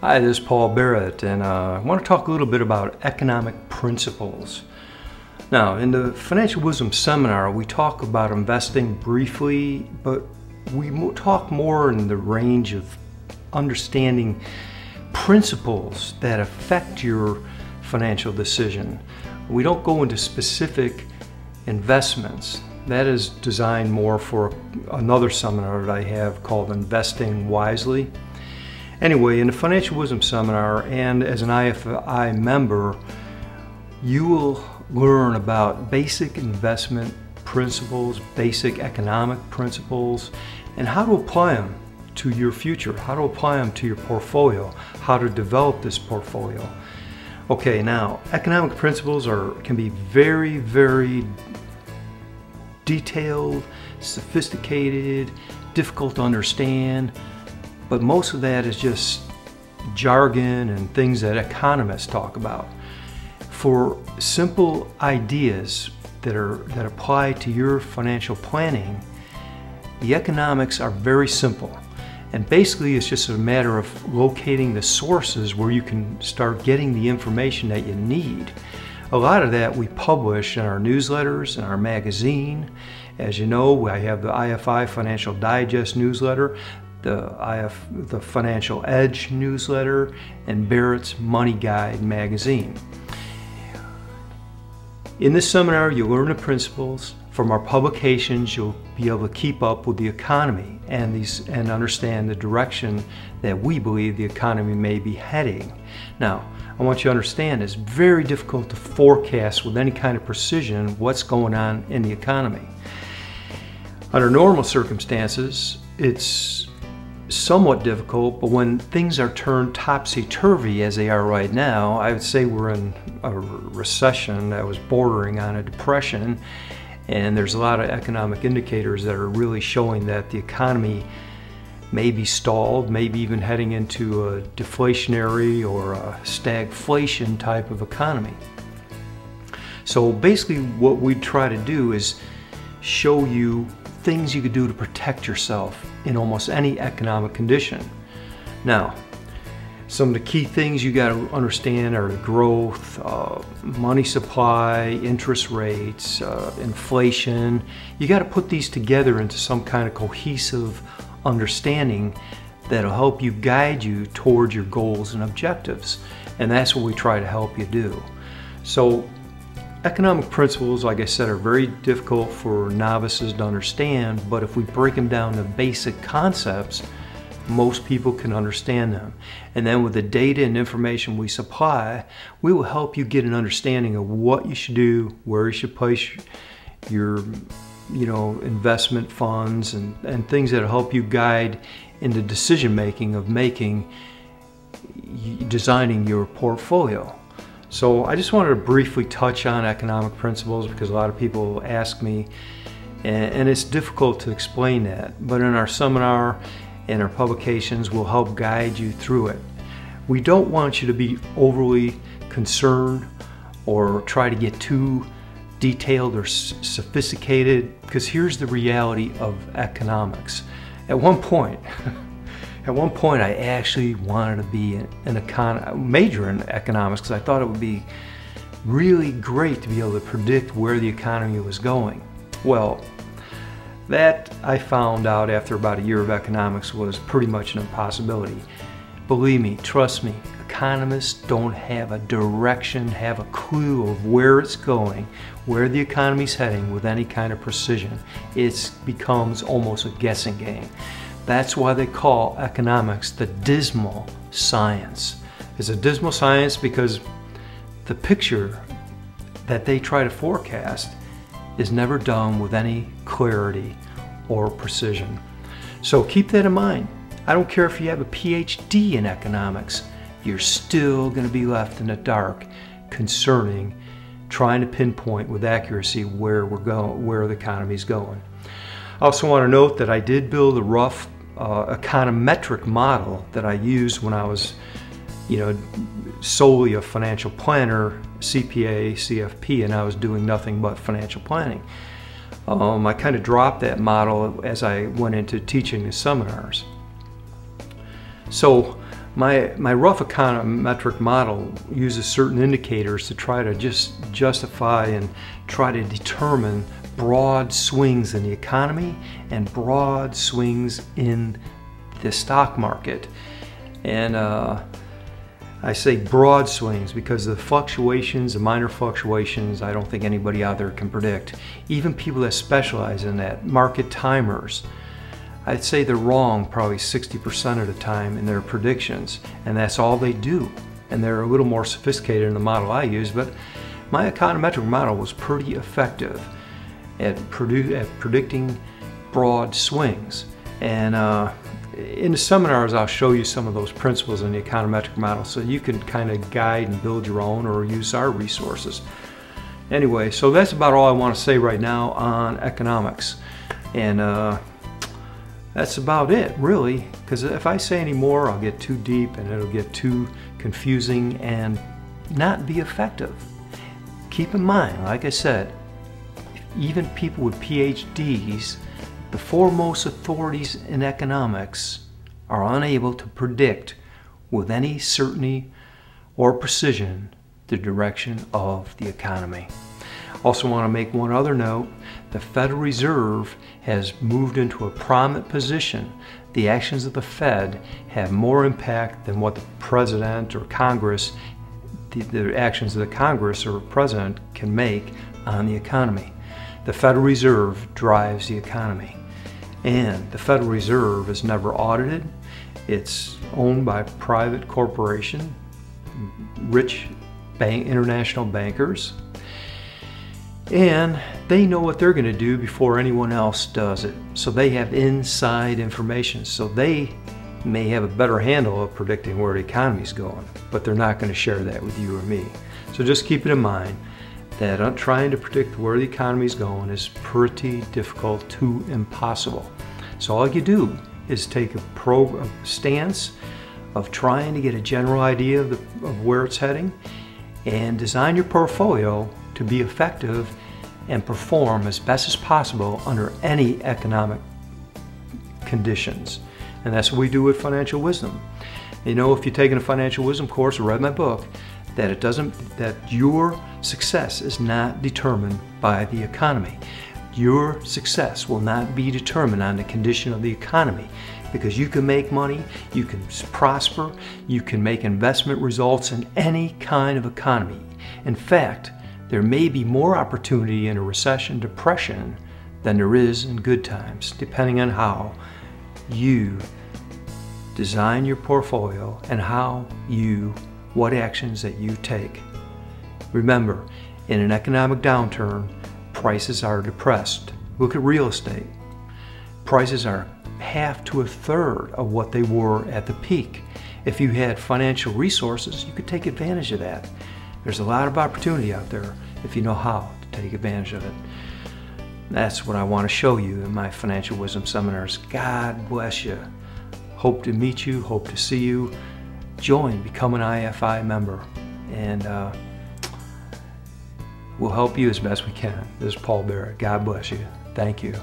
Hi, this is Paul Barrett, and I want to talk a little bit about economic principles. Now, in the Financial Wisdom Seminar, we talk about investing briefly, but we talk more in the range of understanding principles that affect your financial decision. We don't go into specific investments. That is designed more for another seminar that I have called Investing Wisely. Anyway, in the Financial Wisdom Seminar and as an IFI member, you will learn about basic investment principles, basic economic principles, and how to apply them to your future, how to apply them to your portfolio, how to develop this portfolio. Okay, now, economic principles can be very, very detailed, sophisticated, difficult to understand. But most of that is just jargon and things that economists talk about. For simple ideas that apply to your financial planning, the economics are very simple. And basically it's just a matter of locating the sources where you can start getting the information that you need. A lot of that we publish in our newsletters and our magazine. As you know, I have the IFI Financial Digest newsletter, the Financial Edge newsletter, and Barrett's Money Guide magazine. In this seminar, you'll learn the principles. From our publications, you'll be able to keep up with the economy and understand the direction that we believe the economy may be heading. Now, I want you to understand it's very difficult to forecast with any kind of precision what's going on in the economy. Under normal circumstances, it's somewhat difficult, but when things are turned topsy-turvy as they are right now, I would say we're in a recession that was bordering on a depression, and there's a lot of economic indicators that are really showing that the economy may be stalled, maybe even heading into a deflationary or a stagflation type of economy. So basically what we try to do is show you things you could do to protect yourself in almost any economic condition. Now, some of the key things you got to understand are the growth, money supply, interest rates, inflation. You got to put these together into some kind of cohesive understanding that'll help you guide you towards your goals and objectives. And that's what we try to help you do. So, economic principles, like I said, are very difficult for novices to understand, but if we break them down to basic concepts, most people can understand them. And then with the data and information we supply, we will help you get an understanding of what you should do, where you should place your investment funds and things that will help you guide in the decision making of designing your portfolio. So I just wanted to briefly touch on economic principles because a lot of people ask me, and it's difficult to explain that. But in our seminar and our publications, we'll help guide you through it. We don't want you to be overly concerned or try to get too detailed or sophisticated, because here's the reality of economics. At one point, I actually wanted to be a major in economics because I thought it would be really great to be able to predict where the economy was going. Well, that I found out after about a year of economics was pretty much an impossibility. Believe me, trust me, economists don't have a direction, have a clue of where it's going, where the economy's heading with any kind of precision. It becomes almost a guessing game. That's why they call economics the dismal science. It's a dismal science because the picture that they try to forecast is never done with any clarity or precision. So keep that in mind. I don't care if you have a PhD in economics, you're still going to be left in the dark concerning trying to pinpoint with accuracy where we're going, where the economy's going. I also want to note that I did build a rough econometric model that I used when I was, solely a financial planner, CPA, CFP, and I was doing nothing but financial planning. I kind of dropped that model as I went into teaching the seminars. So My rough econometric model uses certain indicators to try to just justify and try to determine broad swings in the economy and broad swings in the stock market. And I say broad swings because the fluctuations, the minor fluctuations, I don't think anybody out there can predict. Even people that specialize in that, market timers, I'd say they're wrong probably 60% of the time in their predictions, and that's all they do. And they're a little more sophisticated in the model I use, but my econometric model was pretty effective at predicting broad swings. And in the seminars, I'll show you some of those principles in the econometric model so you can kind of guide and build your own or use our resources. Anyway, so that's about all I want to say right now on economics. And that's about it, really, because if I say any more, I'll get too deep and it'll get too confusing and not be effective. Keep in mind, like I said, even people with PhDs, the foremost authorities in economics, are unable to predict with any certainty or precision the direction of the economy. Also want to make one other note. The Federal Reserve has moved into a prominent position. The actions of the Fed have more impact than what the President or Congress, the actions of the Congress or President can make on the economy. The Federal Reserve drives the economy. And the Federal Reserve is never audited. It's owned by private corporation, rich international bankers. And they know what they're going to do before anyone else does it. So they have inside information. So they may have a better handle of predicting where the economy's going, but they're not going to share that with you or me. So just keep it in mind that trying to predict where the economy's going is pretty difficult to impossible. So all you do is take a stance of trying to get a general idea of where it's heading and design your portfolio to be effective and perform as best as possible under any economic conditions. And that's what we do with Financial Wisdom. You know, if you've taken a Financial Wisdom course or read my book, that your success is not determined by the economy. Your success will not be determined on the condition of the economy, because you can make money, you can prosper, you can make investment results in any kind of economy. In fact, there may be more opportunity in a recession, depression, than there is in good times, depending on how you design your portfolio and what actions that you take. Remember, in an economic downturn, prices are depressed. Look at real estate. Prices are half to a third of what they were at the peak. If you had financial resources, you could take advantage of that. There's a lot of opportunity out there if you know how to take advantage of it. That's what I want to show you in my Financial Wisdom seminars. God bless you. Hope to meet you, hope to see you. Join, become an IFI member, and we'll help you as best we can. This is Paul Barrett. God bless you. Thank you.